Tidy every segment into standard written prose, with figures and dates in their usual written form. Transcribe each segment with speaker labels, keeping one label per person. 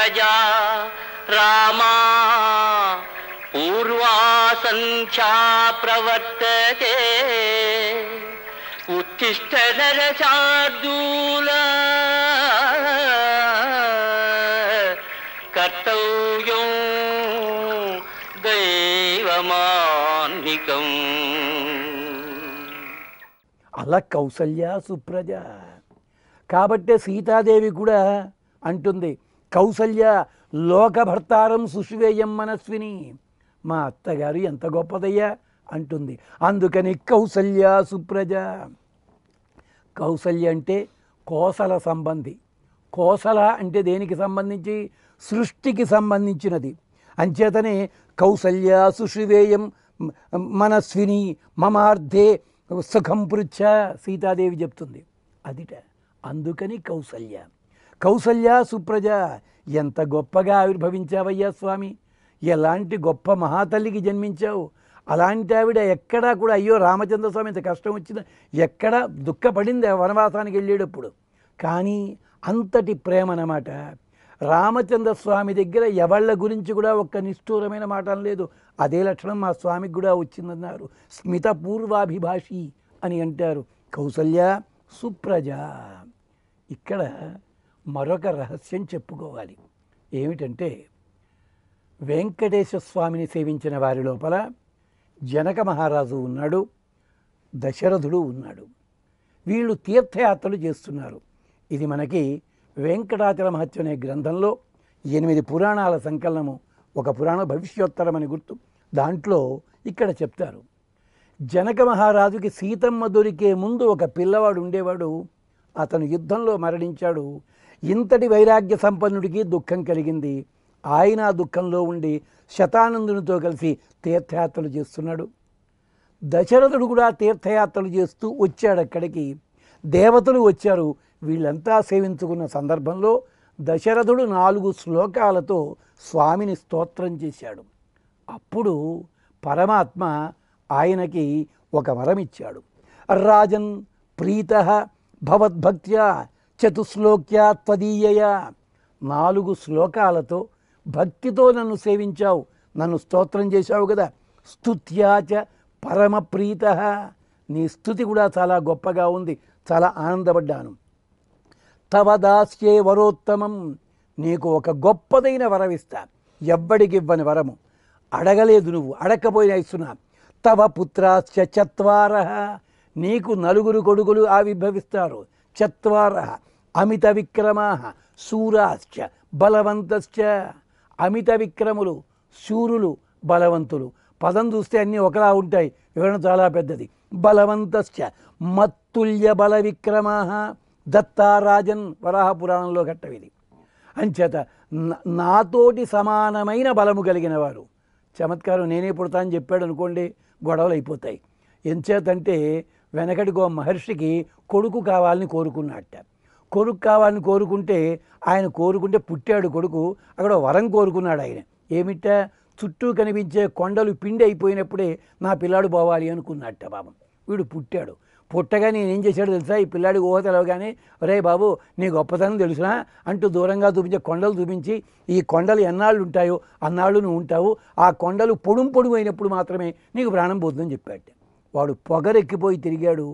Speaker 1: సుప్రజా రామా పూర్వా సంధ్యా ప్రవర్తతే ఉత్తిష్ట నరశార్దూల కర్తవ్యం దైవమాన్నికం.
Speaker 2: అలా కౌసల్య సుప్రజ కాబట్టే సీతాదేవి కూడా అంటుంది, కౌసల్య లోకభర్తారం సుషువేయం మనస్విని, మా అత్తగారు ఎంత గొప్పదయ్యా అంటుంది. అందుకని కౌసల్య సుప్రజ. కౌసల్య అంటే కోసల సంబంధి. కోసల అంటే దేనికి సంబంధించి? సృష్టికి సంబంధించినది. అంచేతనే కౌసల్య సుషువేయం మనస్విని మమార్థే సుఖం పృచ్ఛ సీతాదేవి చెప్తుంది. అదిట. అందుకని కౌసల్య. కౌసల్య సుప్రజ, ఎంత గొప్పగా ఆవిర్భవించావయ్యా స్వామి, ఎలాంటి గొప్ప మహాతల్లికి జన్మించావు. అలాంటి ఆవిడ ఎక్కడా కూడా అయ్యో రామచంద్ర స్వామి ఇంత కష్టం వచ్చింది ఎక్కడ దుఃఖపడింది వనవాసానికి వెళ్ళేటప్పుడు. కానీ అంతటి ప్రేమ అన్నమాట. రామచంద్ర స్వామి దగ్గర ఎవళ్ళ గురించి కూడా ఒక్క నిష్ఠూరమైన మాట లేదు. అదే లక్షణం మా స్వామికి కూడా వచ్చిందన్నారు. స్మిత పూర్వాభిభాషి అని అంటారు. కౌసల్య సుప్రజ. ఇక్కడ మరొక రహస్యం చెప్పుకోవాలి. ఏమిటంటే, వెంకటేశ్వర స్వామిని సేవించిన వారి లోపల జనక మహారాజు ఉన్నాడు, దశరథుడు ఉన్నాడు. వీళ్ళు తీర్థయాత్రలు చేస్తున్నారు. ఇది మనకి వెంకటాచల మహత్యం అనే గ్రంథంలో 8 పురాణాల సంకలనము, ఒక పురాణ భవిష్యోత్తరం అని గుర్తు. దాంట్లో ఇక్కడ చెప్తారు, జనక మహారాజుకి సీతమ్మ దొరికే ముందు ఒక పిల్లవాడు ఉండేవాడు. అతను యుద్ధంలో మరణించాడు. ఇంతటి వైరాగ్య సంపన్నుడికి దుఃఖం కలిగింది. ఆయన దుఃఖంలో ఉండి శతానందునితో కలిసి తీర్థయాత్రలు చేస్తున్నాడు. దశరథుడు కూడా తీర్థయాత్రలు చేస్తూ వచ్చాడు అక్కడికి. దేవతలు వచ్చారు. వీళ్ళంతా సేవించుకున్న సందర్భంలో దశరథుడు 4 శ్లోకాలతో స్వామిని స్తోత్రం చేశాడు. అప్పుడు పరమాత్మ ఆయనకి ఒక వరం ఇచ్చాడు. రాజన్ ప్రీతః భవద్భక్త్యా చతుశ్లోక్యా త్వదీయయా. 4 శ్లోకాలతో భక్తితో నన్ను సేవించావు, నన్ను స్తోత్రం చేశావు కదా. స్తుత్యాచ పరమప్రీతః. నీ స్తుతి కూడా చాలా గొప్పగా ఉంది, చాలా ఆనందపడ్డాను. తవ దాస్యే వరోత్తమం. నీకు ఒక గొప్పదైన వరం ఇస్తా, ఎవ్వడికి ఇవ్వని వరము. అడగలేదు నువ్వు, అడగకపోయినా ఇస్తున్నా. తవ పుత్రాశ్చ చత్వారః. నీకు 4 కొడుకులు ఆవిర్భవిస్తారు. చత్వారః అమిత విక్రమాః శూరాశ్చ బలవంతశ్చ. అమిత విక్రములు, శూరులు, బలవంతులు. పదం చూస్తే అన్నీ ఒకలా ఉంటాయి, వివరణ చాలా పెద్దది. బలవంతశ్చ మత్తుల్య బల విక్రమాః. దత్తారాజన్ వరాహ పురాణంలో ఘట్టవిది. అంచేత నాతోటి సమానమైన బలము కలిగిన వారు. చమత్కారం నేనే పుడతా అని చెప్పాడు అనుకోండి, గొడవలు అయిపోతాయి. ఎంచేతంటే వెనకటికో మహర్షికి కొడుకు కావాలని కోరుకున్నట్ట. కొడుకు కావాలని కోరుకుంటే ఆయన కోరుకుంటే పుట్టాడు కొడుకు. అక్కడ వరం కోరుకున్నాడు ఆయన. ఏమిట? చుట్టూ కనిపించే కొండలు పిండి అయిపోయినప్పుడే నా పిల్లాడు పోవాలి అనుకున్నట్ట పాపం. వీడు పుట్టాడు. పుట్టగా నేనేం చేశాడు తెలుసా? ఈ పిల్లాడికి ఊహ తెలవగానే, ఒరే బాబు నీ గొప్పతనం తెలుసునా అంటూ దూరంగా చూపించే కొండలు చూపించి, ఈ కొండలు ఎన్నాళ్ళు ఉంటాయో అన్నాళ్ళు నువ్వు ఉంటావు, ఆ కొండలు పొడుము అయినప్పుడు మాత్రమే నీకు ప్రాణం పోతుందని చెప్పాడు. వాడు పొగరెక్కిపోయి తిరిగాడు,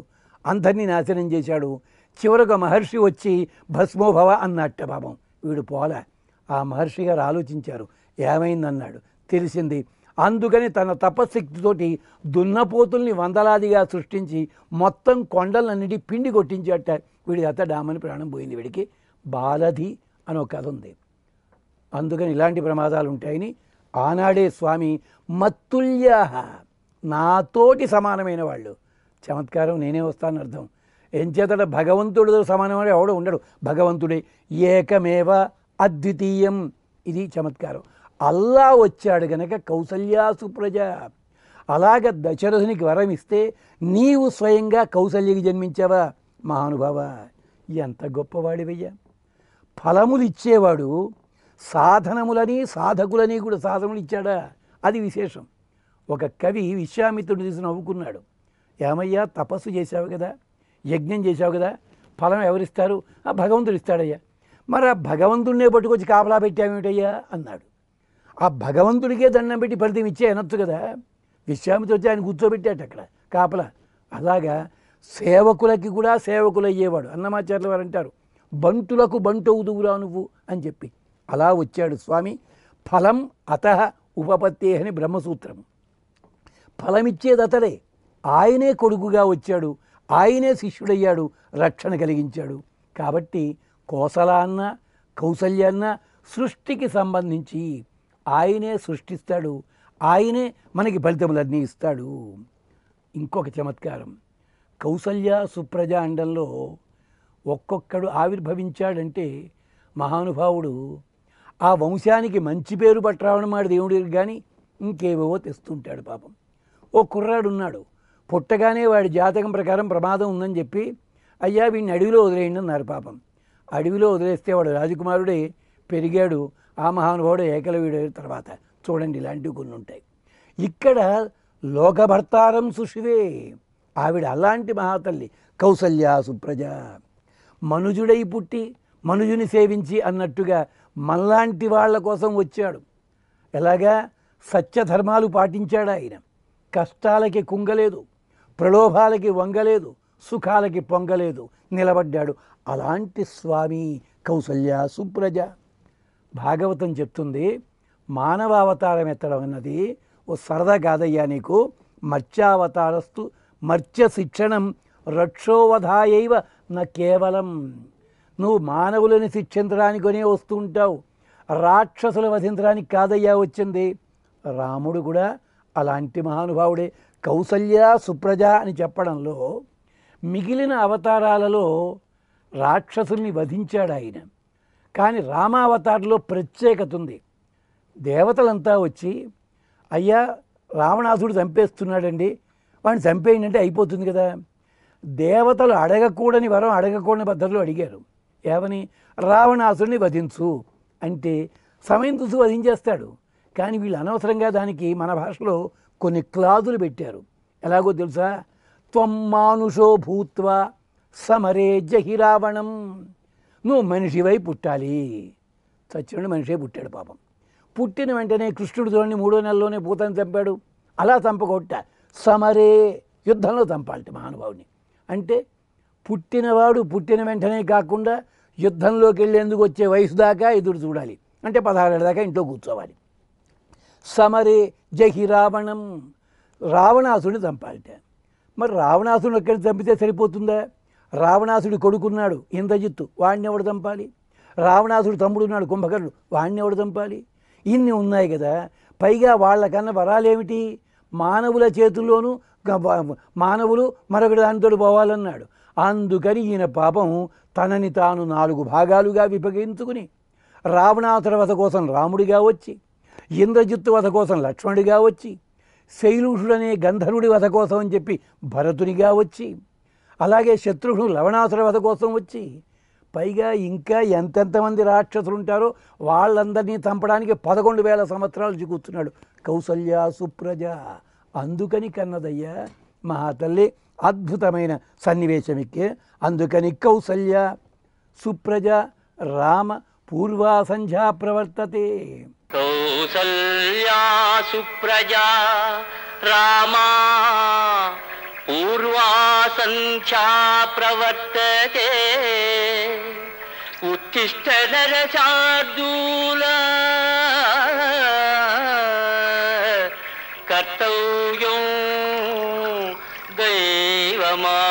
Speaker 2: అందరినీ నాశనం చేశాడు. చివరకు మహర్షి వచ్చి భస్మోభవ అన్నట్ట పాపం. వీడు పోలే. ఆ మహర్షి గారు ఆలోచించారు, ఏమైందన్నాడు. తెలిసింది. అందుకని తన తపశక్తితోటి దున్నపోతుల్ని వందలాదిగా సృష్టించి మొత్తం కొండలన్నిటి పిండి కొట్టించేట. వీడి అత్త డామని ప్రాణం పోయింది. వీడికి బాలధి అని ఒక కథ ఉంది. అందుకని ఇలాంటి ప్రమాదాలు ఉంటాయని ఆనాడే స్వామి మత్తుల్య, నాతోటి సమానమైన వాళ్ళు. చమత్కారం నేనే వస్తాను అర్థం. ఎంచేతట భగవంతుడితో సమానమైన ఎవడో ఉండడు. భగవంతుడే ఏకమేవ అద్వితీయం. ఇది చమత్కారం. అల్లా వచ్చాడు గనక కౌసల్యా సుప్రజ. అలాగ దశరథునికి వరం ఇస్తే నీవు స్వయంగా కౌసల్యకి జన్మించావా? మహానుభావ, ఎంత గొప్పవాడివయ్యా. ఫలములు ఇచ్చేవాడు సాధనములని సాధకులని కూడా సాధనములు ఇచ్చాడా? అది విశేషం. ఒక కవి విశ్వామిత్రుడు తీసి నవ్వుకున్నాడు. ఏమయ్యా, తపస్సు చేశావు కదా, యజ్ఞం చేశావు కదా, ఫలం ఎవరిస్తారు? భగవంతుడు ఇస్తాడయ్యా. మరి ఆ భగవంతుడినే పట్టుకొచ్చి కాపలా పెట్టామేమిటయ్యా అన్నాడు. ఆ భగవంతుడికే దండం పెట్టి ఫలితం ఇచ్చే అనొచ్చు కదా. విశ్వామిత్రుడు వచ్చి ఆయన కూర్చోబెట్టాట అక్కడ కాపలా. అలాగా సేవకులకి కూడా సేవకులు అయ్యేవాడు. అన్నమాచార్యుల వారు అంటారు, బంటులకు బంటవుదువురా నువ్వు అని చెప్పి. అలా వచ్చాడు స్వామి. ఫలం అతః ఉపపత్తే అని బ్రహ్మసూత్రం. ఫలమిచ్చేది అతడే. ఆయనే కొడుకుగా వచ్చాడు, ఆయనే శిష్యుడయ్యాడు, రక్షణ కలిగించాడు. కాబట్టి కోసలాన్న కౌసల్యాన్న సృష్టికి సంబంధించి ఆయనే సృష్టిస్తాడు, ఆయనే మనకి ఫలితములన్నీ ఇస్తాడు. ఇంకొక చమత్కారం, కౌసల్య సుప్రజ అండంలో ఒక్కొక్కడు ఆవిర్భవించాడంటే మహానుభావుడు ఆ వంశానికి మంచి పేరు పట్టరావడం మాట దేవుడికి కానీ ఇంకేవేవో తెస్తుంటాడు. పాపం ఓ కుర్రాడు ఉన్నాడు, పుట్టగానే వాడి జాతకం ప్రకారం ప్రమాదం ఉందని చెప్పి అయ్యా వీడిని అడవిలో వదిలేయండి అన్నారు. పాపం అడవిలో వదిలేస్తే వాడు రాజకుమారుడే పెరిగాడు. ఆ మహానుభావుడు ఏకలవ్యుడు తర్వాత చూడండి ఇలాంటివి కొన్ని ఉంటాయి. ఇక్కడ లోకభర్తారం సుషివే, ఆవిడ అలాంటి మహాతల్లి కౌసల్య సుప్రజ. మనుజుడై పుట్టి మనుజుని సేవించి అన్నట్టుగా మనలాంటి వాళ్ళ కోసం వచ్చాడు. ఎలాగా సత్యధర్మాలు పాటించాడు ఆయన. కష్టాలకి కుంగలేదు, ప్రలోభాలకి వంగలేదు, సుఖాలకి పొంగలేదు, నిలబడ్డాడు. అలాంటి స్వామి కౌసల్య సుప్రజ. భాగవతం చెప్తుంది మానవావతారం ఎత్తడం అన్నది ఓ సరదా కాదయ్యా నీకు. మత్స్యావతారస్తు మత్స్య శిక్షణం రక్షోవధాయైవ న కేవలం. నువ్వు మానవులని శిక్షించడానికొనే వస్తూ ఉంటావు, రాక్షసుల వధించడానికి కాదయ్యా వచ్చింది. రాముడు కూడా అలాంటి మహానుభావుడే. కౌసల్య సుప్రజ అని చెప్పడంలో మిగిలిన అవతారాలలో రాక్షసుల్ని వధించాడు ఆయన. కానీ రామావతారంలో ప్రత్యేకత ఉంది. దేవతలంతా వచ్చి అయ్యా రావణాసుడు చంపేస్తున్నాడండి, వాడిని చంపేయండి అంటే అయిపోతుంది కదా. దేవతలు అడగకూడని వరం అడగకూడని పద్ధతిలో అడిగారు. ఏమని? రావణాసుడిని వధించు అంటే సమయం చూసి వధించేస్తాడు. కానీ వీళ్ళు అనవసరంగా దానికి మన భాషలో కొన్ని క్లాజులు పెట్టారు. ఎలాగో తెలుసా? త్వం మానుషో భూత్వా సమరే జహి రావణం. నువ్వు మనిషివై పుట్టాలి. చచ్చినోడు మనిషే పుట్టాడు పాపం. పుట్టిన వెంటనే కృష్ణుడు చూడండి 3వ నెలలోనే పూతని చంపాడు. అలా చంపకొట్ట సమరే, యుద్ధంలో చంపాలి మహానుభావుని. అంటే పుట్టినవాడు పుట్టిన వెంటనే కాకుండా యుద్ధంలోకి వెళ్ళేందుకు వచ్చే వయసు దాకా ఎదురు చూడాలి. అంటే 16 ఏళ్ళ దాకా ఇంట్లో కూర్చోవాలి. సమరే జహి రావణం, రావణాసుడిని చంపాలిట. మరి రావణాసుడిని ఎక్కడ చంపితే సరిపోతుందా? రావణాసుడి కొడుకున్నాడు ఇంద్రజిత్తు, వాడిని ఎవడు చంపాలి? రావణాసుడి తమ్ముడు ఉన్నాడు కుంభకర్ణుడు, వాడిని ఎవడు చంపాలి? ఇన్ని ఉన్నాయి కదా. పైగా వాళ్ళకన్నా వరాలేమిటి? మానవుల చేతుల్లోనూ మానవులు మరొకటి దానితో పోవాలన్నాడు. అందుకని ఈయన పాపం తనని తాను 4 భాగాలుగా విభజించుకుని రావణాసుర వధ కోసం రాముడిగా వచ్చి, ఇంద్రజిత్తు వధ కోసం లక్ష్మణుడిగా వచ్చి, శైలూషుడనే గంధర్వుడి వధ కోసం అని చెప్పి భరతునిగా వచ్చి, అలాగే శత్రుఘ్నుడు లవణాసుర వధ కోసం వచ్చి, పైగా ఇంకా ఎంతెంతమంది రాక్షసులు ఉంటారో వాళ్ళందరినీ చంపడానికి 11,000 సంవత్సరాలు కూర్చున్నాడు కౌసల్య సుప్రజ. అందుకని కన్నదయ్యా మహాతల్లి అద్భుతమైన సన్నివేశం ఇక్కే. అందుకని కౌసల్య సుప్రజ రామ పూర్వా సంధ్యా ప్రవర్తతే.
Speaker 1: కౌసల్యా సుప్రజా రామా పూర్వా సంధ్యా ప్రవర్తతే. ఉత్తిష్ట నరశార్దూల కర్తవ్యం దైవమాన్నికం.